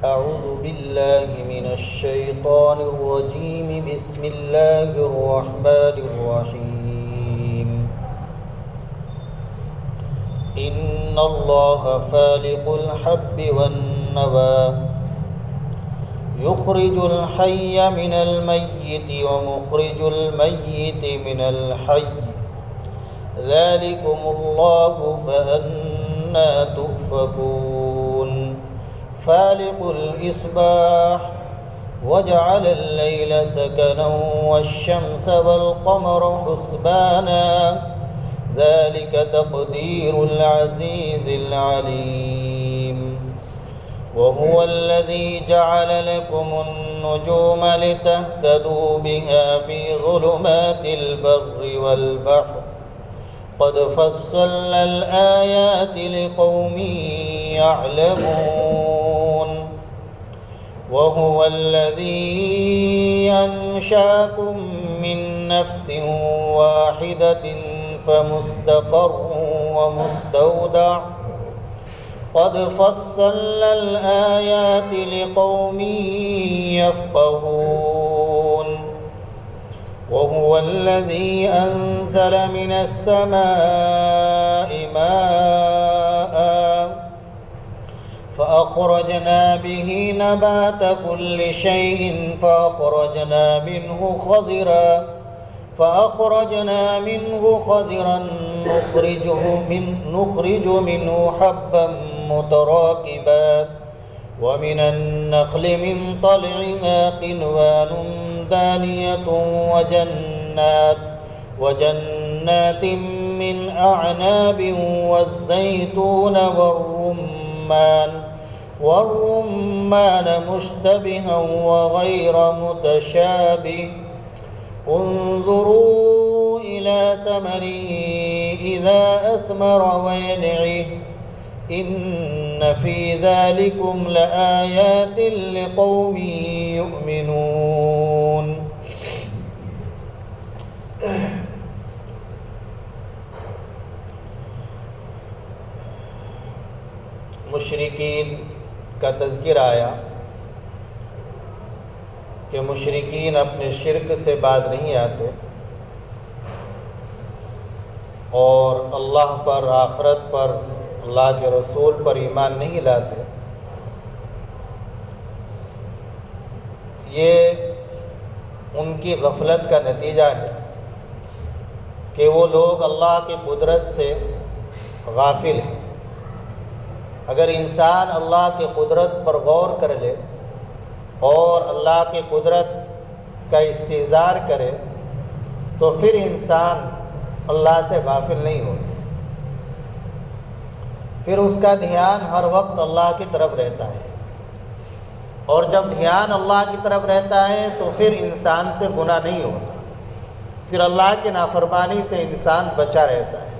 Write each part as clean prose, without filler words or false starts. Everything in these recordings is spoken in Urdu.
أعوذ بالله من الشيطان الرجيم. بسم الله الرحمن الرحيم. إن الله فالق الحب والنوى يخرج الحي من الميت ومخرج الميت من الحي ذلكم الله فأنى تؤفكون. فالق الإصباح وجعل الليل سكنا والشمس والقمر حسبانا ذلك تقدير العزيز العليم. وهو الذي جعل لكم النجوم لتهتدوا بها في ظلمات البر والبحر قد فصلنا الآيات لقوم يعلمون. وهو الذي أنشأكم من نفس واحدة فمستقر ومستودع قد فصلنا الآيات لقوم يفقهون. وهو الذي أنزل من السماء ماء فأخرجنا به نبات كل شيء فأخرجنا منه خضرا نخرج منه حبا متراكبا ومن النخل من طلعها قنوان دانية وجنات من أعناب والزيتون والرمان مشتبها وغير متشابه انظروا إلى ثمره إذا أثمر وينعه إن في ذلكم لآيات لقوم يؤمنون. مشرکین کا تذکر آیا کہ مشرکین اپنے شرک سے باز نہیں آتے اور اللہ پر، آخرت پر، اللہ کے رسول پر ایمان نہیں لاتے. یہ ان کی غفلت کا نتیجہ ہے کہ وہ لوگ اللہ کی قدرت سے غافل ہیں. اگر انسان اللہ کی قدرت پر غور کر لے اور اللہ کی قدرت کا استحضار کرے تو پھر انسان اللہ سے غافل نہیں ہوتا، پھر اس کا دھیان ہر وقت اللہ کی طرف رہتا ہے. اور جب دھیان اللہ کی طرف رہتا ہے تو پھر انسان سے گناہ نہیں ہوتا، پھر اللہ کی نافرمانی سے انسان بچا رہتا ہے.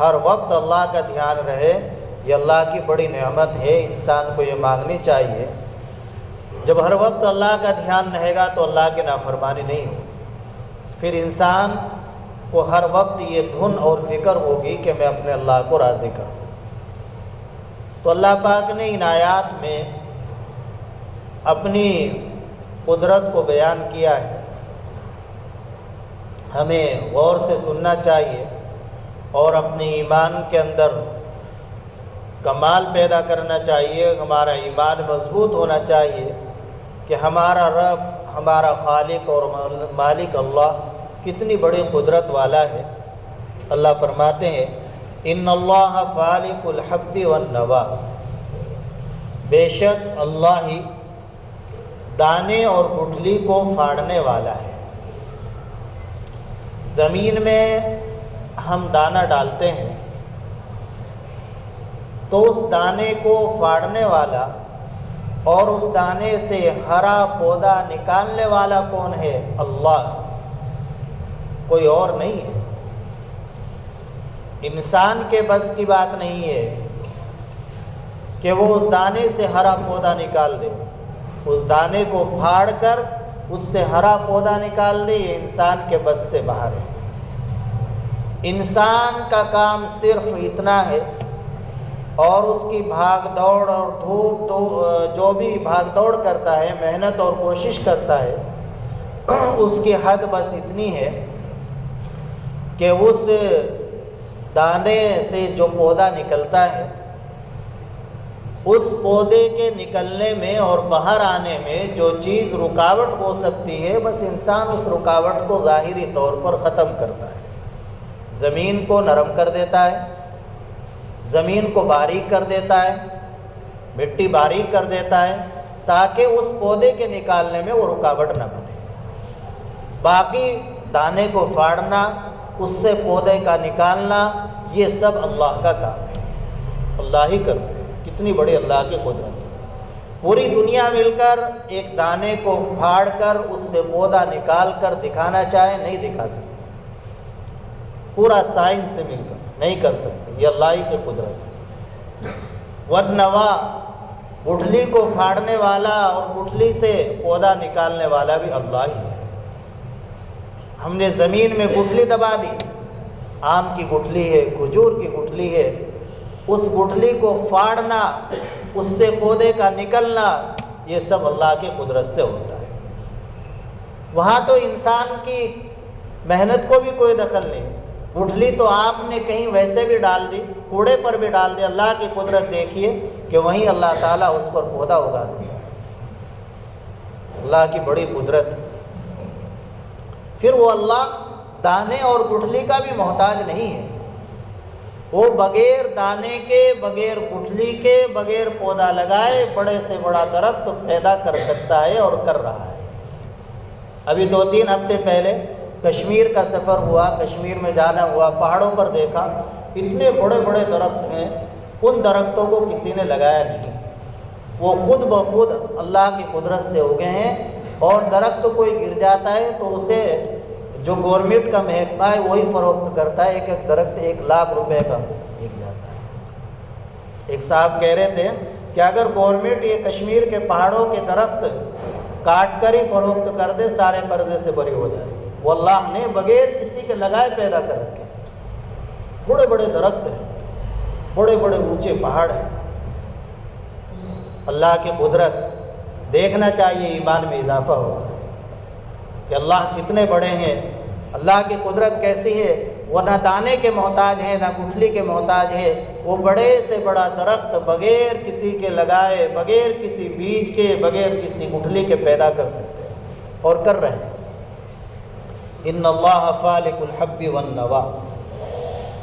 ہر وقت اللہ کا دھیان رہے، یہ اللہ کی بڑی نعمت ہے، انسان کو یہ مانگنی چاہیے. جب ہر وقت اللہ کا دھیان رہے گا تو اللہ کی نافرمانی نہیں ہوگی، پھر انسان کو ہر وقت یہ دھن اور فکر ہوگی کہ میں اپنے اللہ کو راضی کروں. تو اللہ پاک نے ان آیات میں اپنی قدرت کو بیان کیا ہے. ہمیں غور سے سننا چاہیے اور اپنے ایمان کے اندر کمال پیدا کرنا چاہیے. ہمارا ایمان مضبوط ہونا چاہیے کہ ہمارا رب، ہمارا خالق اور مالک اللہ کتنی بڑی قدرت والا ہے. اللہ فرماتے ہیں ان اللہ فالق الحب والنوى، بے شک اللہ ہی دانے اور گٹھلی کو پھاڑنے والا ہے. زمین میں ہم دانہ ڈالتے ہیں تو اس دانے کو پھاڑنے والا اور اس دانے سے ہرا پودا نکالنے والا کون ہے؟ اللہ، کوئی اور نہیں ہے. انسان کے بس کی بات نہیں ہے کہ وہ اس دانے سے ہرا پودا نکال دے، اس دانے کو پھاڑ کر اس سے ہرا پودا نکال دے، یہ انسان کے بس سے باہر ہے. انسان کا کام صرف اتنا ہے اور اس کی بھاگ دوڑ اور دھوپ تو جو بھی بھاگ دوڑ کرتا ہے، محنت اور کوشش کرتا ہے، اس کی حد بس اتنی ہے کہ اس دانے سے جو پودا نکلتا ہے، اس پودے کے نکلنے میں اور باہر آنے میں جو چیز رکاوٹ ہو سکتی ہے، بس انسان اس رکاوٹ کو ظاہری طور پر ختم کرتا ہے۔ زمین کو نرم کر دیتا ہے، زمین کو باریک کر دیتا ہے، مٹی باریک کر دیتا ہے تاکہ اس پودے کے نکالنے میں وہ رکاوٹ نہ بنے۔ باقی دانے کو پھاڑنا، اس سے پودے کا نکالنا، یہ سب اللہ کا کام ہے، اللہ ہی کرتے ہیں۔ کتنی بڑی اللہ کی قدرت ہے۔ پوری دنیا مل کر ایک دانے کو پھاڑ کر اس سے پودا نکال کر دکھانا چاہے نہیں دکھا سکتے، پورا سائنس سے مل کر نہیں کر سکتے، یہ اللہ ہی کی قدرت ہے۔ والنوا، گٹھلی کو پھاڑنے والا اور گٹھلی سے پودا نکالنے والا بھی اللہ ہی ہے۔ ہم نے زمین میں گٹھلی دبا دی، آم کی گٹھلی ہے، کھجور کی گٹھلی ہے، اس گٹھلی کو پھاڑنا، اس سے پودے کا نکلنا، یہ سب اللہ کی قدرت سے ہوتا ہے۔ وہاں تو انسان کی محنت کو بھی کوئی دخل نہیں۔ گٹھلی تو آپ نے کہیں ویسے بھی ڈال دی، کوڑے پر بھی ڈال دی، اللہ کی قدرت دیکھیے کہ وہیں اللہ تعالیٰ اس پر پودا اگا دیتا ہے۔ اللہ کی بڑی قدرت ہے۔ پھر وہ اللہ دانے اور گٹھلی کا بھی محتاج نہیں ہے، وہ بغیر دانے کے، بغیر گٹھلی کے، بغیر پودا لگائے بڑے سے بڑا درخت پیدا کر سکتا ہے اور کر رہا ہے۔ ابھی 2-3 ہفتے پہلے کشمیر کا سفر ہوا، کشمیر میں جانا ہوا، پہاڑوں پر دیکھا اتنے بڑے بڑے درخت ہیں، ان درختوں کو کسی نے لگایا نہیں، وہ خود بخود اللہ کی قدرت سے اگے ہیں۔ اور درخت کوئی گر جاتا ہے تو اسے جو گورنمنٹ کا محکمہ ہے وہی فروخت کرتا ہے، ایک ایک درخت 1 لاکھ روپے کا بک جاتا ہے۔ ایک صاحب کہہ رہے تھے کہ اگر گورنمنٹ یہ کشمیر کے پہاڑوں کے درخت کاٹ کر ہی فروخت کر دے، سارے قرضے سے بری ہو جائے۔ وہ اللہ نے بغیر کسی کے لگائے پیدا کر رکھے ہیں، بڑے بڑے درخت ہیں، بڑے بڑے اونچے پہاڑ ہیں۔ اللہ کی قدرت دیکھنا چاہیے، ایمان میں اضافہ ہوتا ہے کہ اللہ کتنے بڑے ہیں، اللہ کی قدرت کیسی ہے۔ وہ نہ دانے کے محتاج ہے، نہ گٹھلی کے محتاج ہے، وہ بڑے سے بڑا درخت بغیر کسی کے لگائے، بغیر کسی بیج کے، بغیر کسی گٹھلی کے پیدا کر سکتے ہیں اور کر رہے ہیں۔ ان اللہ فالق الحب والنوا،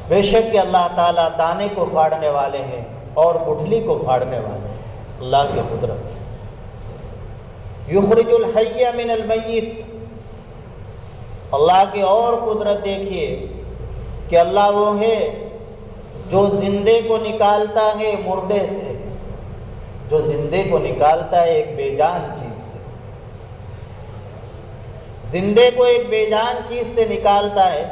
بے شک کہ اللہ تعالیٰ دانے کو پھاڑنے والے ہیں اور گٹھلی کو پھاڑنے والے ہیں۔ اللہ کی قدرت۔ یخرج الحی من المیت، اللہ کی اور قدرت دیکھیے کہ اللہ وہ ہے جو زندے کو نکالتا ہے مردے سے، جو زندے کو نکالتا ہے ایک بے جان چیز سے، زندے کو ایک بے جان چیز سے نکالتا ہے۔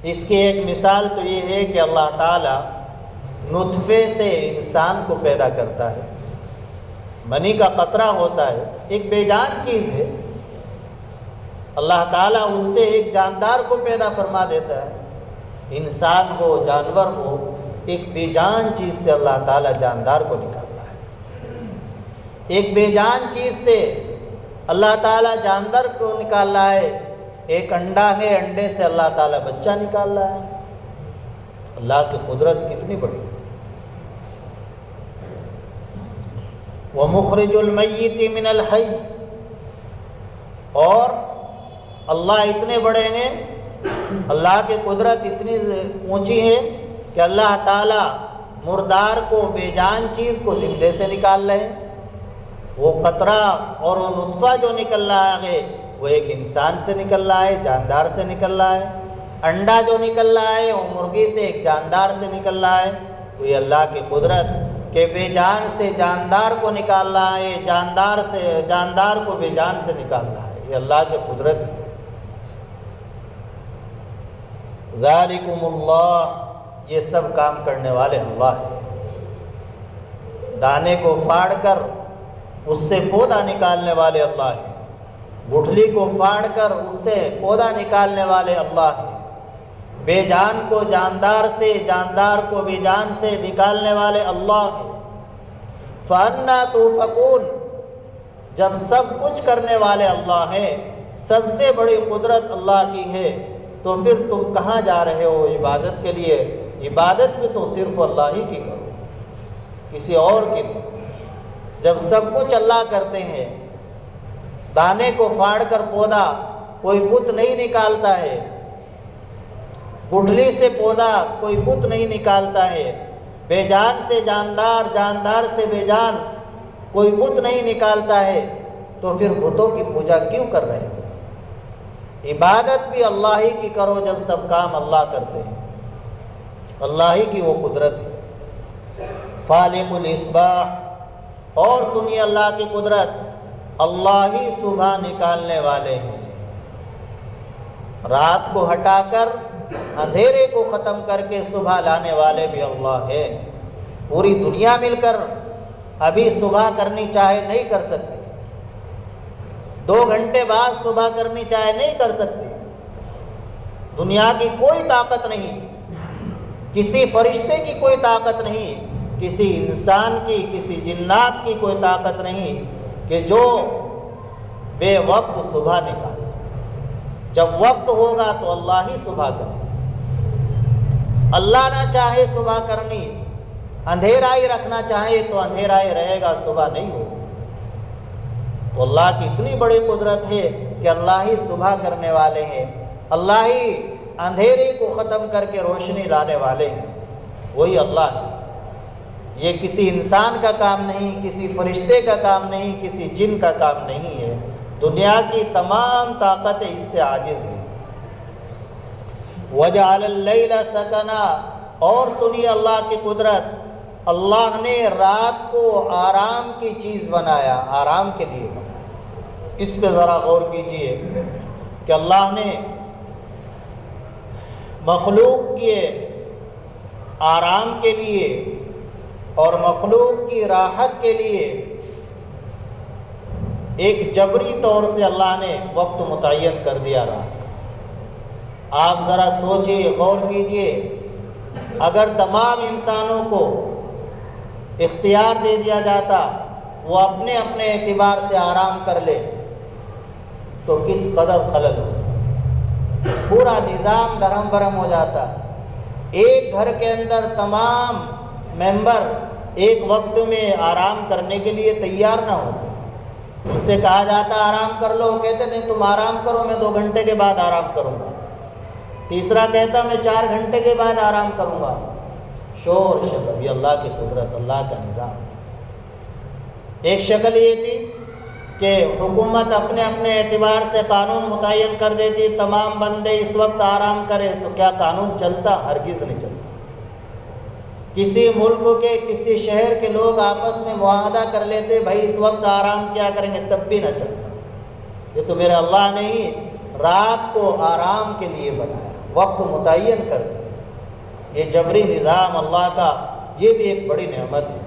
اس کی ایک مثال تو یہ ہے کہ اللہ تعالیٰ نطفے سے انسان کو پیدا کرتا ہے، منی کا قطرہ ہوتا ہے، ایک بے جان چیز ہے، اللہ تعالیٰ اس سے ایک جاندار کو پیدا فرما دیتا ہے۔ انسان ہو، جانور ہو، ایک بے جان چیز سے اللہ تعالیٰ جاندار کو نکالتا ہے۔ ایک بے جان چیز سے اللہ تعالیٰ جاندار کو نکال رہا ہے۔ ایک انڈا ہے، انڈے سے اللہ تعالیٰ بچہ نکال رہا ہے۔ اللہ کی قدرت کتنی بڑی ہے۔ وَمُخْرِجُ الْمَيِّتِ مِنَ الْحَيِّ، اور اللہ اتنے بڑے ہیں، اللہ کی قدرت اتنی اونچی ہے کہ اللہ تعالیٰ مردار کو، بے جان چیز کو زندے سے نکال رہے ہیں۔ وہ قطرہ اور وہ نطفہ جو نکل رہا ہے وہ ایک انسان سے نکل رہا ہے، جاندار سے نکل رہا ہے۔ انڈا جو نکل رہا ہے وہ مرغی سے، ایک جاندار سے نکل رہا ہے۔ تو یہ اللہ کی قدرت کہ بے جان سے جاندار کو نکال رہا ہے، جاندار سے جاندار کو بے جان سے نکال رہا ہے، یہ اللہ کی قدرت ہے۔ ذالکم اللہ، یہ سب کام کرنے والے اللہ ہیں۔ دانے کو پھاڑ کر اس سے پودا نکالنے والے اللہ ہیں، گٹھلی کو پھاڑ کر اس سے پودا نکالنے والے اللہ ہیں۔ بے جان کو جاندار سے، جاندار کو بے جان سے نکالنے والے اللہ ہیں۔ فَأَنَّىٰ تُؤْفَكُونَ، جب سب کچھ کرنے والے اللہ ہیں، سب سے بڑی قدرت اللہ کی ہے، تو پھر تم کہاں جا رہے ہو عبادت کے لیے؟ عبادت بھی تو صرف اللہ ہی کی کرو، کسی اور کی نہیں۔ جب سب کچھ اللہ کرتے ہیں، دانے کو پھاڑ کر پودا کوئی بت نہیں نکالتا ہے، گٹھلی سے پودا کوئی بت نہیں نکالتا ہے، بے جان سے جاندار، جاندار سے بے جان کوئی بت نہیں نکالتا ہے، تو پھر بتوں کی پوجا کیوں کر رہے ہو؟ عبادت بھی اللہ ہی کی کرو جب سب کام اللہ کرتے ہیں، اللہ ہی کی وہ قدرت ہے۔ فالق الاصباح، اور سنیے اللہ کی قدرت، اللہ ہی صبح نکالنے والے ہیں، رات کو ہٹا کر اندھیرے کو ختم کر کے صبح لانے والے بھی اللہ ہے۔ پوری دنیا مل کر ابھی صبح کرنی چاہے نہیں کر سکتی، 2 گھنٹے بعد صبح کرنی چاہے نہیں کر سکتی، دنیا کی کوئی طاقت نہیں، کسی فرشتے کی کوئی طاقت نہیں، کسی انسان کی، کسی جنات کی کوئی طاقت نہیں کہ جو بے وقت صبح نکالے۔ جب وقت ہوگا تو اللہ ہی صبح کرے، اللہ نہ چاہے صبح کرنی، اندھیرا ہی رکھنا چاہے تو اندھیرا ہی رہے گا، صبح نہیں ہوگی۔ تو اللہ کی اتنی بڑی قدرت ہے کہ اللہ ہی صبح کرنے والے ہیں، اللہ ہی اندھیرے کو ختم کر کے روشنی لانے والے ہیں، وہی اللہ ہے۔ یہ کسی انسان کا کام نہیں، کسی فرشتے کا کام نہیں، کسی جن کا کام نہیں ہے، دنیا کی تمام طاقتیں اس سے عاجز ہیں۔ وَجَعَلَ اللَّيْلَ سَكَنًا، اور سنیے اللہ کی قدرت، اللہ نے رات کو آرام کی چیز بنایا، آرام کے لیے بنایا۔ اس پہ ذرا غور کیجئے کہ اللہ نے مخلوق کے آرام کے لیے اور مخلوق کی راحت کے لیے ایک جبری طور سے اللہ نے وقت متعین کر دیا رات کا۔ آپ ذرا سوچئے، غور کیجئے، اگر تمام انسانوں کو اختیار دے دیا جاتا وہ اپنے اپنے اعتبار سے آرام کر لے تو کس قدر خلل ہوتا، پورا نظام درہم برہم ہو جاتا۔ ایک گھر کے اندر تمام ممبر ایک وقت میں آرام کرنے کے لیے تیار نہ ہوتے، ان سے کہا جاتا آرام کر لو، کہتے نہیں تم آرام کرو، میں 2 گھنٹے کے بعد آرام کروں گا، تیسرا کہتا میں 4 گھنٹے کے بعد آرام کروں گا۔ شور شکل، یہ اللہ کی قدرت، اللہ کا نظام۔ ایک شکل یہ تھی کہ حکومت اپنے اپنے اعتبار سے قانون متعین کر دیتی، تمام بندے اس وقت آرام کریں، تو کیا قانون چلتا؟ ہرگز نہیں چلتا۔ کسی ملک کے، کسی شہر کے لوگ آپس میں معاہدہ کر لیتے بھائی اس وقت آرام کیا کریں گے، تب بھی نہ چلتا۔ یہ تو میرے اللہ نے ہی رات کو آرام کے لیے بنایا، وقت متعین کر دیا۔ یہ جبری نظام اللہ کا، یہ بھی ایک بڑی نعمت ہے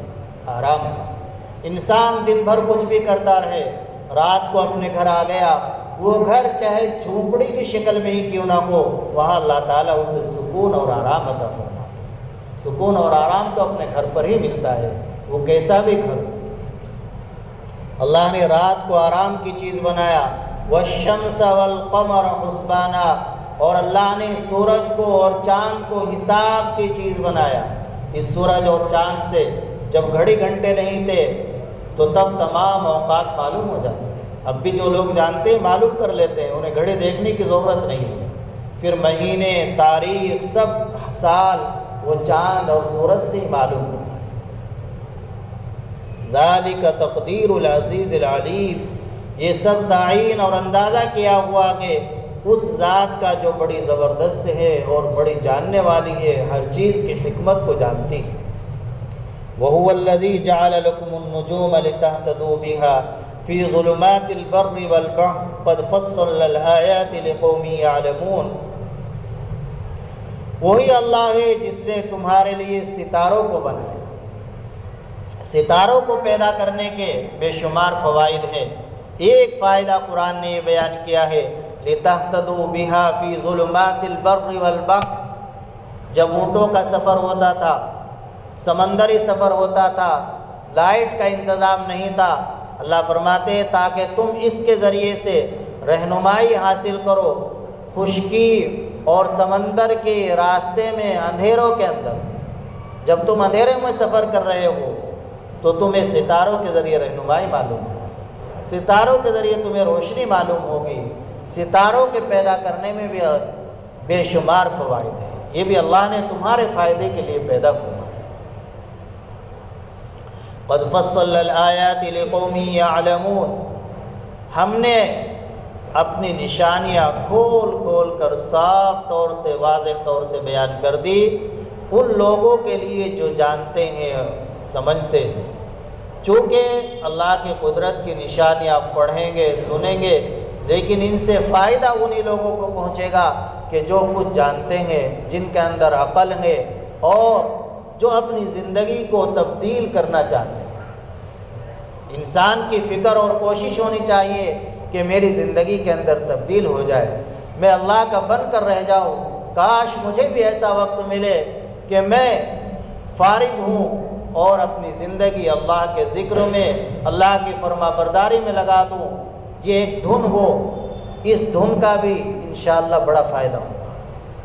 آرام کا۔ انسان دن بھر کچھ بھی کرتا رہے، رات کو اپنے گھر آ گیا، وہ گھر چاہے جھونپڑی کی شکل میں ہی کیوں نہ ہو، وہاں اللہ تعالیٰ اسے سکون اور آرام عطا فرماتا ہے۔ سکون اور آرام تو اپنے گھر پر ہی ملتا ہے، وہ کیسا بھی گھر ہو۔ اللہ نے رات کو آرام کی چیز بنایا۔ والشمس والقمر حسبانا، اور اللہ نے سورج کو اور چاند کو حساب کی چیز بنایا۔ اس سورج اور چاند سے جب گھڑی گھنٹے نہیں تھے تو تب تمام اوقات معلوم ہو جاتے تھے۔ اب بھی جو لوگ جانتے ہیں معلوم کر لیتے ہیں، انہیں گھڑی دیکھنے کی ضرورت نہیں ہے۔ پھر مہینے، تاریخ، سب سال وہ چاند اور سورج سے ہی معلوم ہوتا ہے۔ ذالک تقدیر العزیز العلیم، یہ سب تعین اور اندازہ کیا ہوا کہ اس ذات کا جو بڑی زبردست ہے اور بڑی جاننے والی ہے، ہر چیز کی حکمت کو جانتی ہے۔ وَهُوَ الَّذِي جَعَلَ لَكُمُ النُّجُومَ لِتَهْتَدُوا بِهَا فِي ظُلُمَاتِ الْبَرِّ وَالْبَحْرِ قَدْ فَصَّلْنَا الْآيَاتِ لِقَوْمٍ يَعْلَمُونَ۔ وہی اللہ ہے جس نے تمہارے لیے ستاروں کو بنایا۔ ستاروں کو پیدا کرنے کے بے شمار فوائد ہیں۔ ایک فائدہ قرآن نے یہ بیان کیا ہے، لِتَهْتَدُوا بِهَا فِي ظُلُمَاتِ الْبَرِّ وَالْبَحْرِ، جب اونٹوں کا سفر ہوتا تھا، سمندری سفر ہوتا تھا، لائٹ کا انتظام نہیں تھا، اللہ فرماتے ہیں تاکہ تم اس کے ذریعے سے رہنمائی حاصل کرو خشکی اور سمندر کے راستے میں اندھیروں کے اندر۔ جب تم اندھیرے میں سفر کر رہے ہو تو تمہیں ستاروں کے ذریعے رہنمائی معلوم ہوگی، ستاروں کے ذریعے تمہیں روشنی معلوم ہوگی۔ ستاروں کے پیدا کرنے میں بھی بے شمار فوائد ہیں، یہ بھی اللہ نے تمہارے فائدے کے لیے پیدا فرمایا۔ قد فصلنا الآیات لقوم یعلمون، ہم نے اپنی نشانیاں کھول کھول کر صاف طور سے، واضح طور سے بیان کر دی ان لوگوں کے لیے جو جانتے ہیں، سمجھتے ہیں۔ چونکہ اللہ کی قدرت کی نشانیاں پڑھیں گے، سنیں گے، لیکن ان سے فائدہ انہی لوگوں کو پہنچے گا کہ جو کچھ جانتے ہیں، جن کے اندر عقل ہے اور جو اپنی زندگی کو تبدیل کرنا چاہتے ہیں۔ انسان کی فکر اور کوشش ہونی چاہیے کہ میری زندگی کے اندر تبدیل ہو جائے، میں اللہ کا بن کر رہ جاؤں۔ کاش مجھے بھی ایسا وقت ملے کہ میں فارغ ہوں اور اپنی زندگی اللہ کے ذکر میں، اللہ کی فرما برداری میں لگا دوں۔ یہ ایک دھن ہو، اس دھن کا بھی انشاءاللہ بڑا فائدہ ہوگا۔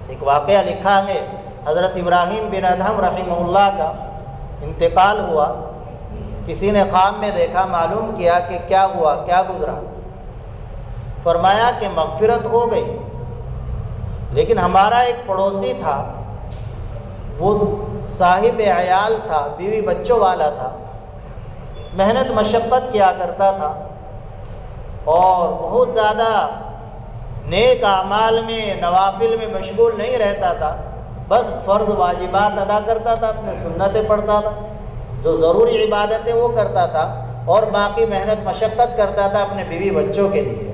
ایک واقعہ لکھا ہے، حضرت ابراہیم بن ادہم رحمہ اللہ کا انتقال ہوا۔ کسی نے خواب میں دیکھا، معلوم کیا کہ کیا ہوا، کیا گزرا۔ فرمایا کہ مغفرت ہو گئی، لیکن ہمارا ایک پڑوسی تھا، وہ صاحب عیال تھا، بیوی بچوں والا تھا، محنت مشقت کیا کرتا تھا اور بہت زیادہ نیک اعمال میں، نوافل میں مشغول نہیں رہتا تھا، بس فرض واجبات ادا کرتا تھا، اپنے سنتیں پڑھتا تھا، جو ضروری عبادتیں وہ کرتا تھا اور باقی محنت مشقت کرتا تھا اپنے بیوی بچوں کے لیے۔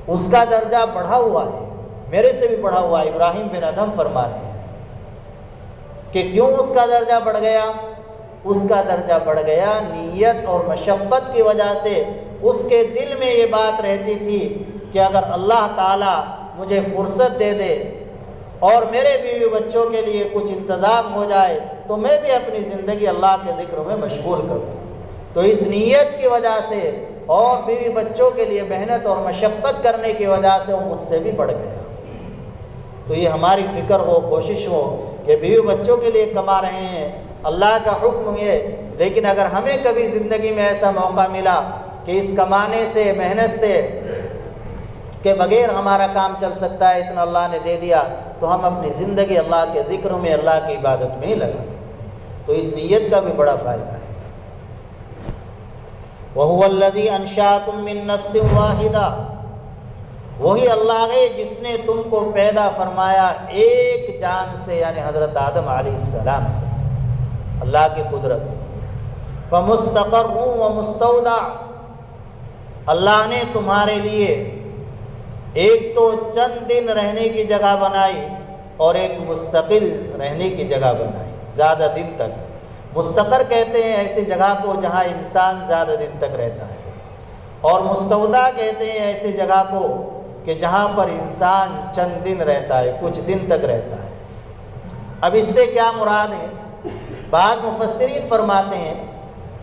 اس کا درجہ بڑھا ہوا ہے، میرے سے بھی بڑھا ہوا ہے۔ ابراہیم بن ادہم فرما رہے ہیں کہ کیوں اس کا درجہ بڑھ گیا؟ اس کا درجہ بڑھ گیا نیت اور مشقت کی وجہ سے۔ اس کے دل میں یہ بات رہتی تھی کہ اگر اللہ تعالیٰ مجھے فرصت دے دے اور میرے بیوی بچوں کے لیے کچھ انتظام ہو جائے تو میں بھی اپنی زندگی اللہ کے ذکر میں مشغول کر دوں۔ تو اس نیت کی وجہ سے اور بیوی بچوں کے لیے محنت اور مشقت کرنے کی وجہ سے وہ مجھ سے بھی بڑھ گیا۔ تو یہ ہماری فکر ہو، کوشش ہو کہ بیوی بچوں کے لیے کما رہے ہیں، اللہ کا حکم ہے، لیکن اگر ہمیں کبھی زندگی میں ایسا موقع ملا کہ اس کمانے سے، محنت سے کے بغیر ہمارا کام چل سکتا ہے، اتنا اللہ نے دے دیا، تو ہم اپنی زندگی اللہ کے ذکر میں، اللہ کی عبادت میں ہی لگا دیں۔ تو اس نیت کا بھی بڑا فائدہ ہے۔ وَهُوَ الَّذِي أَنشَأَكُم مِّن نَّفْسٍ وَاحِدَةٍ، وہی اللہ ہے جس نے تم کو پیدا فرمایا ایک جان سے، یعنی حضرت آدم علیہ السلام سے۔ اللہ کی قدرت۔ فَمُسْتَقَرٌّ وَمُسْتَوْدَعٌ، اللہ نے تمہارے لیے ایک تو چند دن رہنے کی جگہ بنائی اور ایک مستقل رہنے کی جگہ بنائی، زیادہ دن تک۔ مستقر کہتے ہیں ایسی جگہ کو جہاں انسان زیادہ دن تک رہتا ہے، اور مستودع کہتے ہیں ایسی جگہ کو کہ جہاں پر انسان چند دن رہتا ہے، کچھ دن تک رہتا ہے۔ اب اس سے کیا مراد ہے؟ بعض مفسرین فرماتے ہیں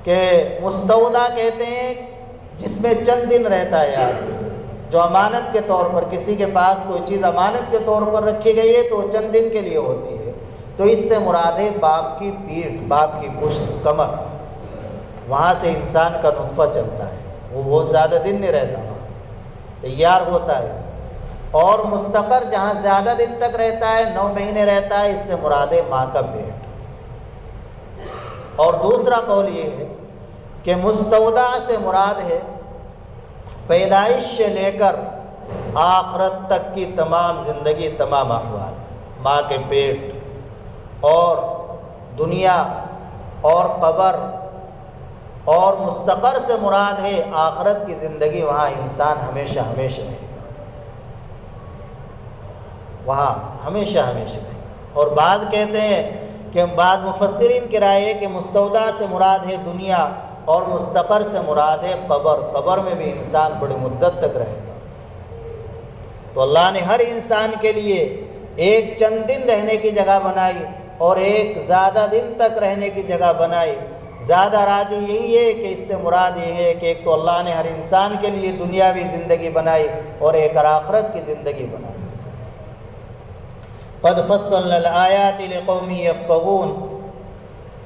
کہ مستودع کہتے ہیں جس میں چند دن رہتا ہے آدمی، جو امانت کے طور پر، کسی کے پاس کوئی چیز امانت کے طور پر رکھی گئی ہے تو وہ چند دن کے لیے ہوتی ہے۔ تو اس سے مراد ہے باپ کی پیٹھ، باپ کی پشت، کمر، وہاں سے انسان کا نطفہ چلتا ہے، وہ بہت زیادہ دن نہیں رہتا، وہاں تیار ہوتا ہے۔ اور مستقر جہاں زیادہ دن تک رہتا ہے، 9 مہینے رہتا ہے، اس سے مراد ہے ماں کا پیٹ۔ اور دوسرا قول یہ ہے کہ مستودع سے مراد ہے پیدائش سے لے کر آخرت تک کی تمام زندگی، تمام احوال، ماں کے پیٹ اور دنیا اور قبر۔ اور مستقر سے مراد ہے آخرت کی زندگی، وہاں انسان ہمیشہ ہمیشہ رہے گا، وہاں ہمیشہ ہمیشہ رہے گا۔ اور بعض کہتے ہیں کہ بعض مفسرین کی رائے ہے کہ مستودع سے مراد ہے دنیا اور مستقر سے مراد ہے قبر، قبر میں بھی انسان بڑی مدت تک رہے گا۔ تو اللہ نے ہر انسان کے لیے ایک چند دن رہنے کی جگہ بنائی اور ایک زیادہ دن تک رہنے کی جگہ بنائی۔ زیادہ راجح یہی ہے کہ اس سے مراد یہ ہے کہ ایک تو اللہ نے ہر انسان کے لیے دنیاوی زندگی بنائی اور ایک آخرت کی زندگی بنائی۔ قد فصلنا الآیات لقوم یفقہون،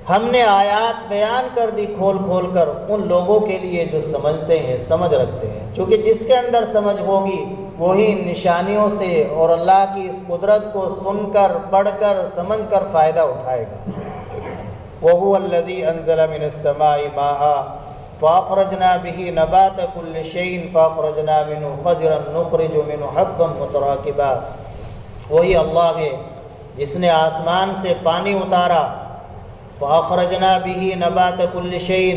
ہم نے آیات بیان کر دی کھول کھول کر ان لوگوں کے لیے جو سمجھتے ہیں، سمجھ رکھتے ہیں، چونکہ جس کے اندر سمجھ ہوگی وہی ان نشانیوں سے اور اللہ کی اس قدرت کو سن کر، پڑھ کر، سمجھ کر فائدہ اٹھائے گا۔ وَهُوَ الَّذِي أَنزَلَ مِنَ السَّمَاءِ مَاءً فَأَخْرَجْنَا بِهِ نَبَاتَ كُلِّ شَيْءٍ فَأَخْرَجْنَا مِنْهُ خَضِرًا نُخْرِجُ مِنْهُ حَبًّا مُتَرَاكِبًا، وہی اللہ ہے جس نے آسمان سے پانی اتارا، فَأَخْرَجْنَا بِهِ نَبَاتَ كُلِّ شَيْءٍ،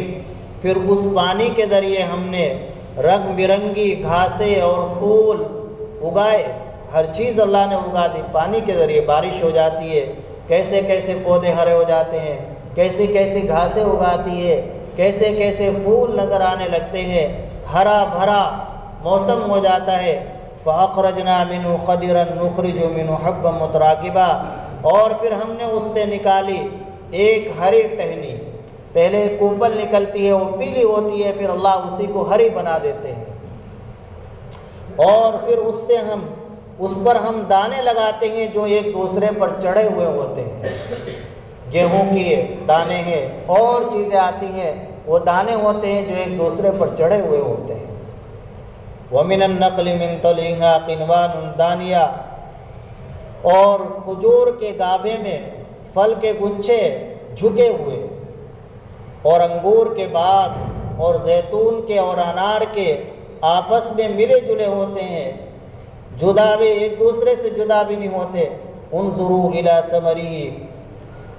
پھر اس پانی کے ذریعے ہم نے رنگ برنگی گھاسیں اور پھول اگائے، ہر چیز اللہ نے اگا دی۔ پانی کے ذریعے بارش ہو جاتی ہے، کیسے کیسے پودے ہرے ہو جاتے ہیں، کیسی کیسی گھاسیں اگاتی ہے، کیسے کیسے پھول نظر آنے لگتے ہیں، ہرا بھرا موسم ہو جاتا ہے۔ فَأَخْرَجْنَا مِنْهُ خَضِرًا نُخْرِجُ مِنْهُ حَبًّا مُتَرَاكِبًا، اور پھر ہم نے اس سے نکالی ایک ہری ٹہنی، پہلے کوپل نکلتی ہے وہ پیلی ہوتی ہے، پھر اللہ اسی کو ہری بنا دیتے ہیں، اور پھر اس پر ہم دانے لگاتے ہیں جو ایک دوسرے پر چڑھے ہوئے ہوتے ہیں۔ گیہوں کے دانے ہیں اور چیزیں آتی ہیں، وہ دانے ہوتے ہیں جو ایک دوسرے پر چڑھے ہوئے ہوتے ہیں۔ وَمِنَ النَّخْلِ مِن طَلْعِهَا قِنْوَانٌ دَانِيَةٌ، اور کھجور کے گابھے میں پھل کے گچھے جھکے ہوئے، اور انگور کے باغ اور زیتون کے اور انار کے آپس میں ملے جلے ہوتے ہیں، جدا بھی ایک دوسرے سے جدا بھی نہیں ہوتے۔ انظروا الی ثمرہ،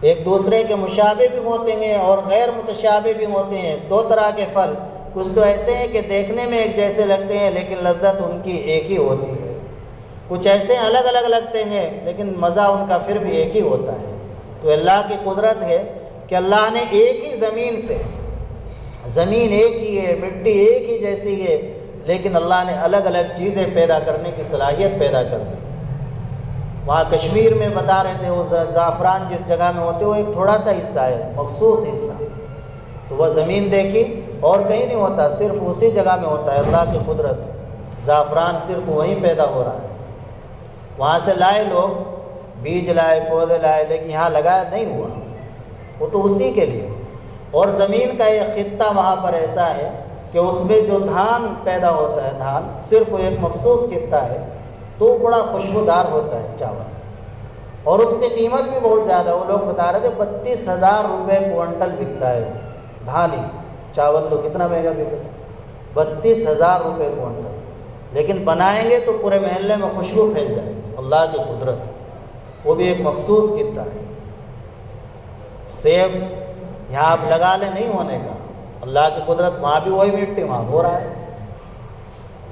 ایک دوسرے کے مشابہ بھی ہوتے ہیں اور غیر متشابہ بھی ہوتے ہیں۔ دو طرح کے پھل، کچھ تو ایسے ہیں کہ دیکھنے میں ایک جیسے لگتے ہیں لیکن لذت ان کی ایک ہی ہوتی ہے، کچھ ایسے الگ الگ لگتے ہیں لیکن مزہ ان کا پھر بھی ایک ہی ہوتا ہے۔ تو اللہ کی قدرت ہے کہ اللہ نے ایک ہی زمین سے، زمین ایک ہی ہے، مٹی ایک ہی جیسی ہے، لیکن اللہ نے الگ الگ چیزیں پیدا کرنے کی صلاحیت پیدا کر دی۔ وہاں کشمیر میں بتا رہے تھے وہ زعفران جس جگہ میں ہوتے وہ ایک تھوڑا سا حصہ ہے، مخصوص حصہ، تو وہ زمین دیکھی اور کہیں نہیں ہوتا، صرف اسی جگہ میں ہوتا ہے۔ اللہ کی قدرت، زعفران صرف وہیں پیدا ہو رہا ہے۔ وہاں سے لائے لوگ، بیج لائے، پودے لائے، لیکن یہاں لگایا نہیں ہوا، وہ تو اسی کے لیے۔ اور زمین کا ایک خطہ وہاں پر ایسا ہے کہ اس میں جو دھان پیدا ہوتا ہے، دھان صرف ایک مخصوص خطہ ہے، تو بڑا خوشبودار ہوتا ہے چاول، اور اس کی قیمت بھی بہت زیادہ ہے۔ وہ لوگ بتا رہے تھے 32,000 روپے کوئنٹل بکتا ہے دھان ہی، چاول تو کتنا مہنگا بکتا ہے، 32,000 روپے کوئنٹل، لیکن بنائیں گے تو پورے محلے میں خوشبو پھیل جائے گی۔ اللہ کی قدرت، وہ بھی ایک مخصوص خطہ ہے۔ سیب یہاں آپ لگا لیں نہیں ہونے کا، اللہ کی قدرت، وہاں بھی وہی مٹی، وہاں ہو رہا ہے،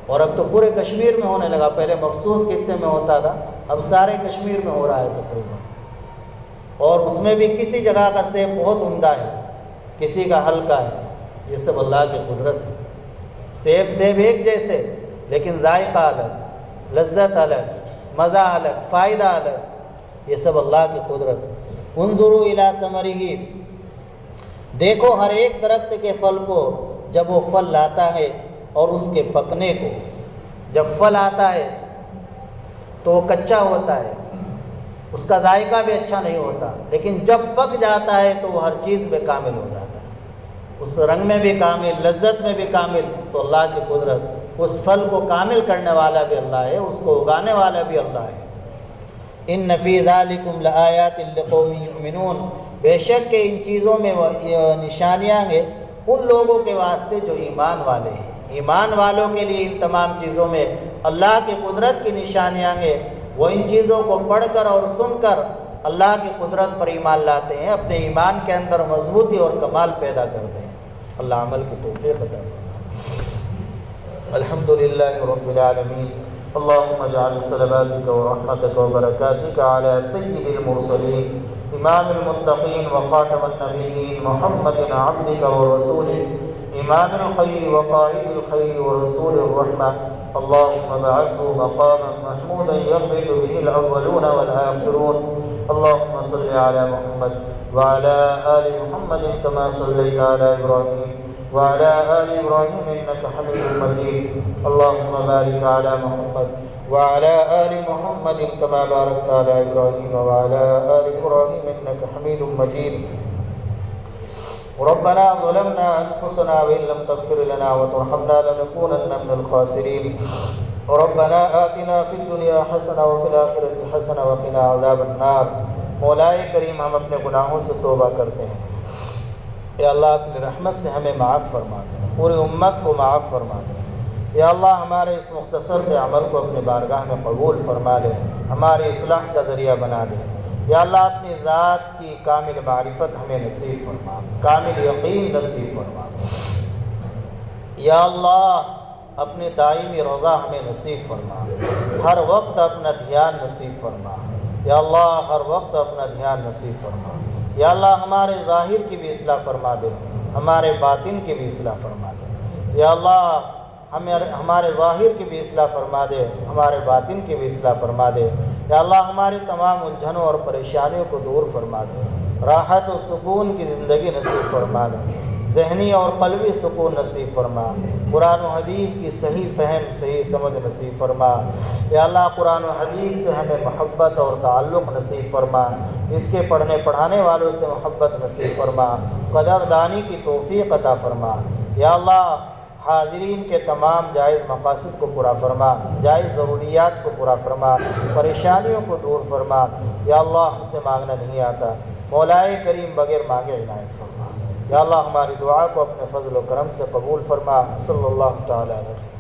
اور اب تو پورے کشمیر میں ہونے لگا، پہلے مخصوص خطے میں ہوتا تھا، اب سارے کشمیر میں ہو رہا ہے تقریباً۔ اور اس میں بھی کسی جگہ کا سیب بہت عمدہ ہے، کسی کا ہلکا ہے، یہ سب اللہ کی قدرت ہے۔ سیب ایک جیسے، لیکن ذائقہ الگ، لذت الگ، مزہ الگ، فائدہ الگ، یہ سب اللہ کی قدرت۔ انظروا الی ثمرہ، دیکھو ہر ایک درخت کے پھل کو جب وہ پھل لاتا ہے اور اس کے پکنے کو۔ جب پھل آتا ہے تو وہ کچا ہوتا ہے، اس کا ذائقہ بھی اچھا نہیں ہوتا، لیکن جب پک جاتا ہے تو وہ ہر چیز میں کامل ہو جاتا ہے، اس رنگ میں بھی کامل، لذت میں بھی کامل۔ تو اللہ کی قدرت، اس پھل کو کامل کرنے والا بھی اللہ ہے، اس کو اگانے والا بھی اللہ ہے۔ ان فی ذالکم لآیات لقوم یؤمنون، بے شک کہ ان چیزوں میں نشانیاں ہیں ان لوگوں کے واسطے جو ایمان والے ہیں۔ ایمان والوں کے لیے ان تمام چیزوں میں اللہ کی قدرت کی نشانیاں ہیں، وہ ان چیزوں کو پڑھ کر اور سن کر اللہ کی قدرت پر ایمان لاتے ہیں، اپنے ایمان کے اندر مضبوطی اور کمال پیدا کرتے ہیں۔ اللہ عمل کی توفیق عطا فرمائے۔ الحمدللہ رب العالمین، اللہم اجعل صلواتک ورحمتک وبرکاتک علی سید المرسلین امام المتقین وخاتم النبیین محمد عبدک ورسولک إمام الخير وقائد الخير ورسول الرحمة اللهم ابعثه مقاما محمودا يقبل به الأولون والآخرون اللهم صل على محمد وعلى آل محمد كما صليت على إبراهيم وعلى آل إبراهيم إنك حميد مجيد اللهم بارك على محمد وعلى آل محمد كما باركت على إبراهيم وعلى آل إبراهيم إنك حميد مجيد ربنا ظلمنا أنفسنا وإن لم تغفر لنا وترحمنا لنكونن من الخاسرين ربنا آتنا في الدنيا حسنة وفي الآخرة حسنة وقنا عذاب النار مولا کریم ہم اپنے گناہوں سے توبہ کرتے ہیں یا اللہ اپنی رحمت سے ہمیں معاف فرما دے پوری امت کو معاف فرما دے یا اللہ ہمارے اس مختصر سے عمل کو اپنے بارگاہ میں قبول فرما لے ہماری اصلاح کا ذریعہ بنا دے یا اللہ اپنی ذات کی کامل معرفت ہمیں نصیب فرما کامل یقین نصیب فرما یا اللہ اپنے دائمی روضہ ہمیں نصیب فرما ہر وقت اپنا دھیان نصیب فرما یا اللہ ہر وقت اپنا دھیان نصیب فرما یا اللہ ہمارے ظاہر کی بھی اصلاح فرما دے ہمارے باطن کی بھی اصلاح فرما دے یا اللہ ہمارے ظاہر کی بھی اصلاح فرما دے ہمارے باطن کی بھی اصلاح فرما دے یا اللہ ہماری تمام الجھنوں اور پریشانیوں کو دور فرما دے راحت و سکون کی زندگی نصیب فرما دے ذہنی اور قلبی سکون نصیب فرما قرآن و حدیث کی صحیح فہم صحیح سمجھ نصیب فرما یا اللہ قرآن و حدیث سے ہمیں محبت اور تعلق نصیب فرما اس کے پڑھنے پڑھانے والوں سے محبت نصیب فرما قدردانی کی توفیق عطا فرما یا اللہ حاضرین کے تمام جائز مقاصد کو پورا فرما جائز ضروریات کو پورا فرما پریشانیوں کو دور فرما یا اللہ ہم سے مانگنا نہیں آتا مولا کریم بغیر مانگے عنایت فرما یا اللہ ہماری دعا کو اپنے فضل و کرم سے قبول فرما صلی اللہ تعالی علیہ